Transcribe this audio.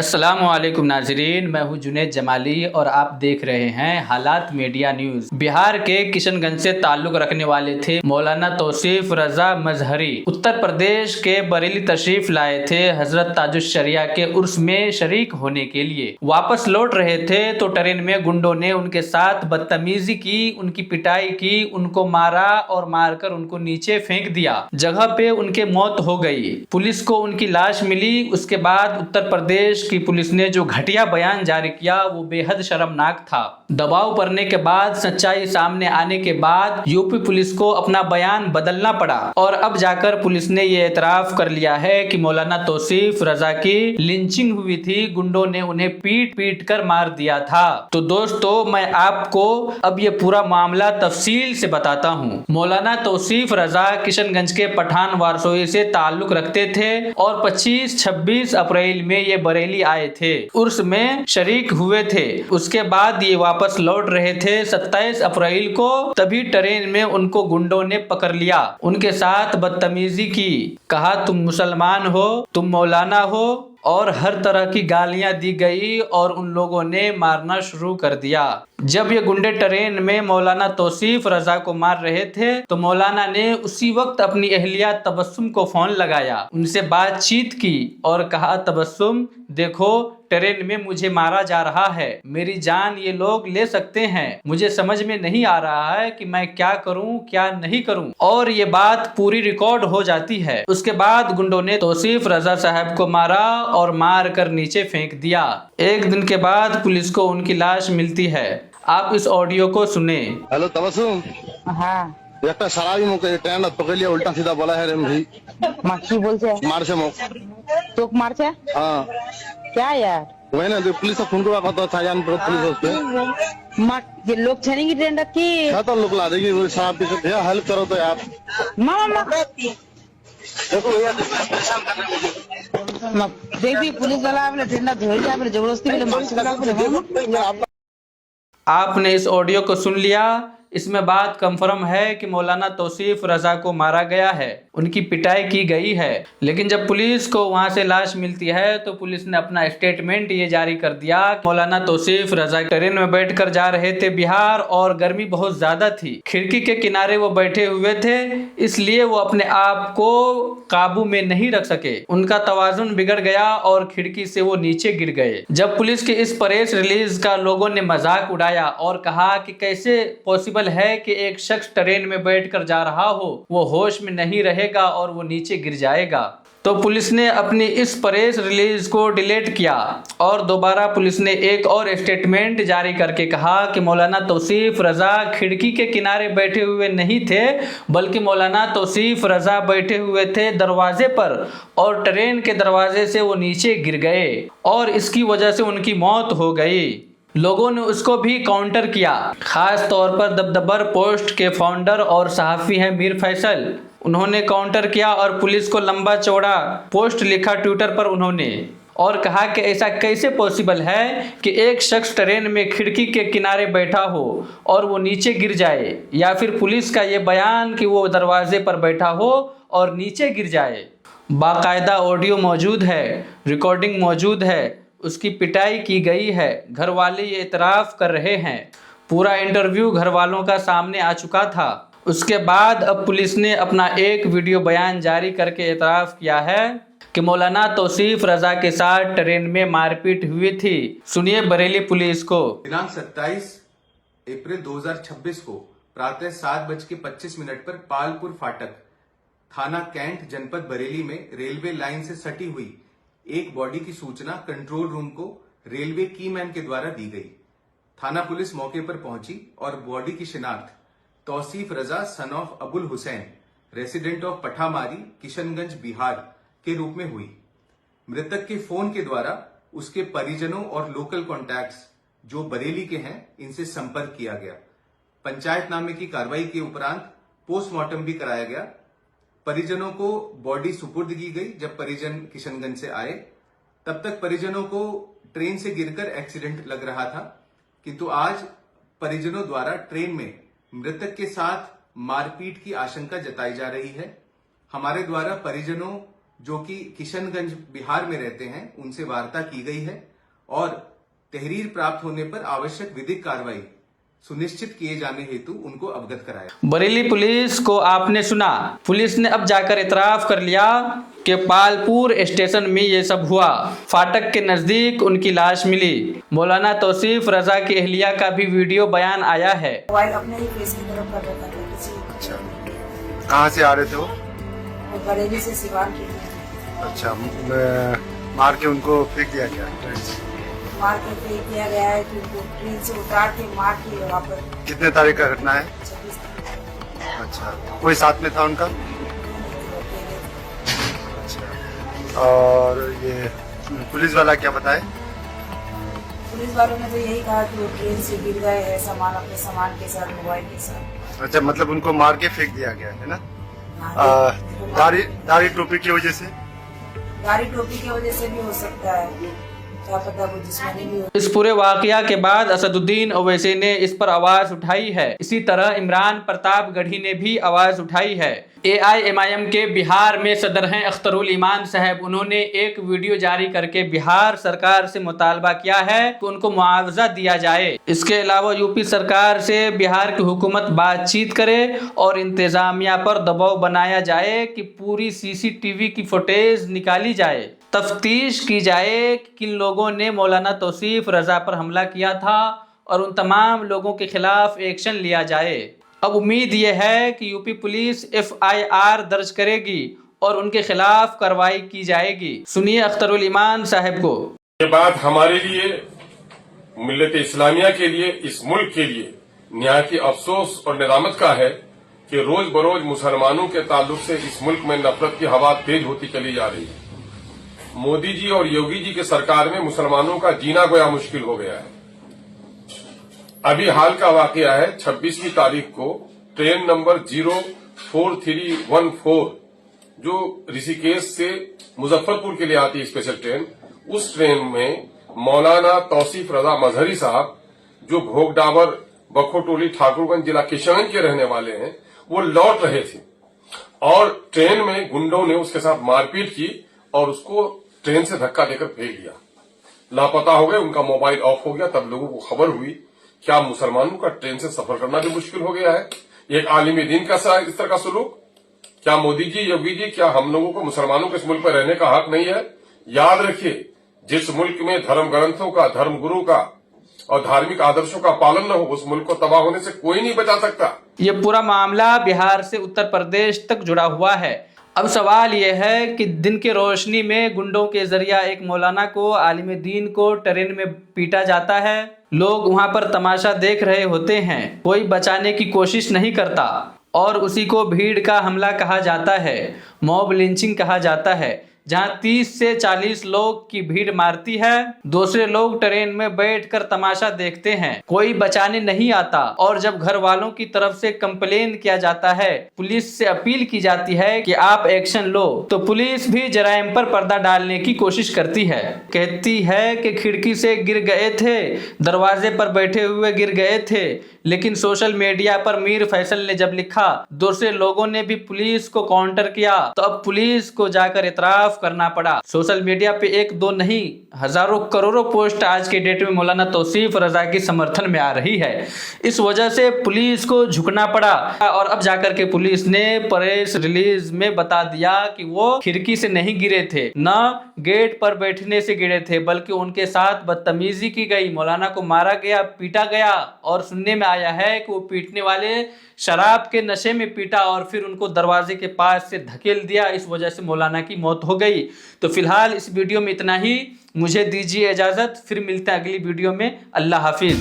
अस्सलामु अलैकुम नाजरीन, मैं हूं जुनैद जमाली और आप देख रहे हैं हालात मीडिया न्यूज। बिहार के किशनगंज से ताल्लुक रखने वाले थे मौलाना तौसीफ रजा मजहरी उत्तर प्रदेश के बरेली तशरीफ लाए थे हजरत ताजुश्शरिया के उर्स में शरीक होने के लिए। वापस लौट रहे थे तो ट्रेन में गुंडों ने उनके साथ बदतमीजी की, उनकी पिटाई की, उनको मारा और मारकर उनको नीचे फेंक दिया। जगह पे उनके मौत हो गई। पुलिस को उनकी लाश मिली। उसके बाद उत्तर प्रदेश की पुलिस ने जो घटिया बयान जारी किया वो बेहद शर्मनाक था। दबाव पड़ने के बाद, सच्चाई सामने आने के बाद यूपी पुलिस को अपना बयान बदलना पड़ा और अब जाकर पुलिस ने ये एतराफ कर लिया है कि मौलाना तौसीफ रजा की लिंचिंग हुई थी, गुंडों ने उन्हें पीट पीट कर मार दिया था। तो दोस्तों, मैं आपको अब ये पूरा मामला तफसील से बताता हूँ। मौलाना तौसीफ रजा किशनगंज के पठान वारसोई से ताल्लुक रखते थे और 25-26 अप्रैल में ये बरेली आए थे, उर्स में शरीक हुए थे। उसके बाद ये वापस लौट रहे थे 27 अप्रैल को। तभी ट्रेन में उनको गुंडों ने पकड़ लिया, उनके साथ बदतमीजी की, कहा तुम मुसलमान हो, तुम मौलाना हो और हर तरह की गालियां दी गई और उन लोगों ने मारना शुरू कर दिया। जब ये गुंडे ट्रेन में मौलाना तौसीफ रजा को मार रहे थे तो मौलाना ने उसी वक्त अपनी अहलिया तबस्सुम को फोन लगाया, उनसे बातचीत की और कहा, तबस्सुम देखो, ट्रेन में मुझे मारा जा रहा है, मेरी जान ये लोग ले सकते हैं, मुझे समझ में नहीं आ रहा है कि मैं क्या करूं क्या नहीं करूं। और ये बात पूरी रिकॉर्ड हो जाती है। उसके बाद गुंडों ने तौसीफ रजा साहब को मारा और मार कर नीचे फेंक दिया। एक दिन के बाद पुलिस को उनकी लाश मिलती है। आप इस ऑडियो को सुने। हेलो तबस्सुम। হ্যাঁ একটা সারাবি মুখে ট্রেন পকড়লিয়ে উল্টা সিধা বলা है रे भाई। মা কি বলছে? मारছে मुख। তোক মারছে? हाँ क्या यार? वही ना जो पुलिस फोन करवा कत छायान पुलिस उसपे मार ये लोग छनेंगे ट्रेन रखी क्या तो लोग ला देगी वो शराब पी के भैया हेल्प करो तो यार। मामा देखो भैया देखी पुलिस वाला आपने ट्रेन धोई जा आपने जबरदस्ती में मार लगा आपने। आपने इस ऑडियो को सुन लिया। इसमें बात कंफर्म है कि मौलाना तौसीफ रजा को मारा गया है, उनकी पिटाई की गई है। लेकिन जब पुलिस को वहां से लाश मिलती है तो पुलिस ने अपना स्टेटमेंट ये जारी कर दिया। मौलाना तौसीफ रजा ट्रेन में बैठकर जा रहे थे बिहार और गर्मी बहुत ज्यादा थी। खिड़की के किनारे वो बैठे हुए थे, इसलिए वो अपने आप को काबू में नहीं रख सके। उनका तवाजुन बिगड़ गया और खिड़की से वो नीचे गिर गए। जब पुलिस की इस प्रेस रिलीज का लोगों ने मजाक उड़ाया और कहा कि कैसे पॉसिबल है कि एक शख्स ट्रेन में बैठकर जा रहा हो, वो होश में नहीं रहेगा और वो नीचे गिर जाएगा। तो पुलिस ने अपनी इस प्रेस रिलीज को डिलीट किया और दोबारा पुलिस ने एक और स्टेटमेंट जारी करके कहा कि मौलाना तौसीफ रजा खिड़की के किनारे बैठे हुए नहीं थे, बल्कि मौलाना तौसीफ रजा बैठे हुए थे दरवाजे पर और ट्रेन के दरवाजे से वो नीचे गिर गए और इसकी वजह से उनकी मौत हो गई। लोगों ने उसको भी काउंटर किया। खास तौर पर दबदबर पोस्ट के फाउंडर और सहाफ़ी हैं मीर फैसल, उन्होंने काउंटर किया और पुलिस को लंबा चौड़ा पोस्ट लिखा ट्विटर पर उन्होंने और कहा कि ऐसा कैसे पॉसिबल है कि एक शख्स ट्रेन में खिड़की के किनारे बैठा हो और वो नीचे गिर जाए, या फिर पुलिस का ये बयान कि वो दरवाजे पर बैठा हो और नीचे गिर जाए। बाकायदा ऑडियो मौजूद है, रिकॉर्डिंग मौजूद है, उसकी पिटाई की गई है, घर वाले ये इतराफ़ कर रहे हैं। पूरा इंटरव्यू घर वालों का सामने आ चुका था। उसके बाद अब पुलिस ने अपना एक वीडियो बयान जारी करके इतराफ़ किया है कि मौलाना तौसीफ रजा के साथ ट्रेन में मारपीट हुई थी। सुनिए बरेली पुलिस को। दिनांक 27 अप्रैल 2026 को प्रातः 7:25 पर पालपुर फाटक, थाना कैंट, जनपद बरेली में रेलवे लाइन से सटी हुई एक बॉडी की सूचना कंट्रोल रूम को रेलवे कीमैन के द्वारा दी गई। थाना पुलिस मौके पर पहुंची और बॉडी की शिनाख्त Tauseef Raza son of Abul Hussain, resident of Pathamari, Kishanganj, Bihar के रूप में हुई। मृतक के फोन के द्वारा उसके परिजनों और लोकल कॉन्टैक्ट्स जो बरेली के हैं इनसे संपर्क किया गया। पंचायतनामे की कार्रवाई के उपरांत पोस्टमार्टम भी कराया गया। परिजनों को बॉडी सुपुर्द की गई। जब परिजन किशनगंज से आए तब तक परिजनों को ट्रेन से गिरकर एक्सीडेंट लग रहा था, किंतु आज परिजनों द्वारा ट्रेन में मृतक के साथ मारपीट की आशंका जताई जा रही है। हमारे द्वारा परिजनों जो कि किशनगंज बिहार में रहते हैं, उनसे वार्ता की गई है और तहरीर प्राप्त होने पर आवश्यक विधिक कार्रवाई सुनिश्चित किए जाने हेतु उनको अवगत कराया। बरेली पुलिस को आपने सुना, पुलिस ने अब जाकर इतराफ कर लिया कि पालपुर स्टेशन में ये सब हुआ। फाटक के नजदीक उनकी लाश मिली। मौलाना तौसीफ रजा की अहलिया का भी वीडियो बयान आया है। मोबाइल अपने ही फेस की तरफ कर रखा था किसी। अच्छा, कहाँ से आ रहे थे वो? और बरेली से सिवान के लिए अच्छा, मार के उनको फेंक दिया गया ट्रेन से? मार के फेंक दिया गया है कि उनको ट्रेन से उतार के मार के वहाँ पर। कितने तारीख का घटना है? 26 अच्छा, कोई साथ में था उनका? अच्छा, और ये पुलिस वाला क्या बताए? पुलिस वालों ने तो यही कहा कि वो ट्रेन से गिर गए हैं सामान, अपने सामान के साथ, मोबाइल के साथ। अच्छा, मतलब उनको मार के फेंक दिया गया है ना? हाँ, दाढ़ी टोपी की वजह से? गाड़ी टोपी की वजह से भी हो सकता है, क्या पता वो जिस्मानी भी हो। इस पूरे वाकया के बाद असदुद्दीन ओवैसी ने इस पर आवाज उठाई है। इसी तरह इमरान प्रतापगढ़ी ने भी आवाज उठाई है। AIMIM के बिहार में सदर हैं अख्तरुल ईमान साहब। उन्होंने एक वीडियो जारी करके बिहार सरकार से मुतालबा किया है कि उनको मुआवजा दिया जाए। इसके अलावा यूपी सरकार से बिहार की हुकूमत बातचीत करे और इंतजामिया पर दबाव बनाया जाए कि पूरी CCTV की फुटेज निकाली जाए, तफ्तीश की जाए कि किन लोगों ने मौलाना तौसीफ रजा पर हमला किया था और उन तमाम लोगों के खिलाफ एक्शन लिया जाए। अब उम्मीद यह है कि यूपी पुलिस FIR दर्ज करेगी और उनके खिलाफ कार्रवाई की जाएगी। सुनिए अख्तरुल ईमान साहब को। ये बात हमारे लिए, मिल्लत इस्लामिया के लिए, इस मुल्क के लिए निहायती अफसोस और निदामत का है कि रोज बरोज मुसलमानों के ताल्लुक से इस मुल्क में नफरत की हवा तेज होती चली जा रही है। मोदी जी और योगी जी की सरकार में मुसलमानों का जीना गोया मुश्किल हो गया है। अभी हाल का वाकया है, 26वीं तारीख को ट्रेन नंबर 04314 जो ऋषिकेश से मुजफ्फरपुर के लिए आती है स्पेशल ट्रेन, उस ट्रेन में मौलाना तौसीफ रजा मजहरी साहब जो घोगडाबर बखोटोली ठाकुरगंज जिला किशनगंज के रहने वाले हैं, वो लौट रहे थे और ट्रेन में गुंडों ने उसके साथ मारपीट की और उसको ट्रेन से धक्का देकर फेंक दिया। लापता हो गए, उनका मोबाइल ऑफ हो गया। तब लोगों को खबर हुई, क्या मुसलमानों का ट्रेन से सफर करना भी मुश्किल हो गया है? एक आलिम दीन का इस तरह का सलूक? क्या मोदी जी, योगी जी, क्या हम लोगों को मुसलमानों के इस मुल्क पर रहने का हक नहीं है? याद रखिए, जिस मुल्क में धर्म ग्रंथों का, धर्म गुरु का और धार्मिक आदर्शों का पालन न हो, उस मुल्क को तबाह होने से कोई नहीं बचा सकता। ये पूरा मामला बिहार से उत्तर प्रदेश तक जुड़ा हुआ है। अब सवाल यह है कि दिन की रोशनी में गुंडों के जरिया एक मौलाना को, आलिम दीन को ट्रेन में पीटा जाता है। लोग वहां पर तमाशा देख रहे होते हैं, कोई बचाने की कोशिश नहीं करता और उसी को भीड़ का हमला कहा जाता है, मॉब लिंचिंग कहा जाता है। जहां 30 से 40 लोग की भीड़ मारती है, दूसरे लोग ट्रेन में बैठकर तमाशा देखते हैं, कोई बचाने नहीं आता। और जब घर वालों की तरफ से कंप्लेन किया जाता है, पुलिस से अपील की जाती है कि आप एक्शन लो, तो पुलिस भी जराइम पर पर्दा डालने की कोशिश करती है। कहती है कि खिड़की से गिर गए थे, दरवाजे पर बैठे हुए गिर गए थे। लेकिन सोशल मीडिया पर मीर फैसल ने जब लिखा, दूसरे लोगों ने भी पुलिस को काउंटर किया, तो अब पुलिस को जाकर इतराफ करना पड़ा। सोशल मीडिया पे एक दो नहीं, हजारों करोड़ों पोस्ट आज के डेट में मौलाना तौसीफ रजा के समर्थन में आ रही है। इस वजह से पुलिस को झुकना पड़ा और अब जाकर के पुलिस ने प्रेस रिलीज में बता दिया कि वो खिड़की से नहीं गिरे थे, न गेट पर बैठने से गिरे थे, बल्कि उनके साथ बदतमीजी की गई, मौलाना को मारा गया, पीटा गया। और सुनने में आया है कि वो पीटने वाले शराब के नशे में पीटा और फिर उनको दरवाजे के पास से धकेल दिया। इस वजह से मौलाना की मौत हो गई। तो फिलहाल इस वीडियो में इतना ही। मुझे दीजिए इजाजत, फिर मिलते हैं अगली वीडियो में। अल्लाह हाफिज।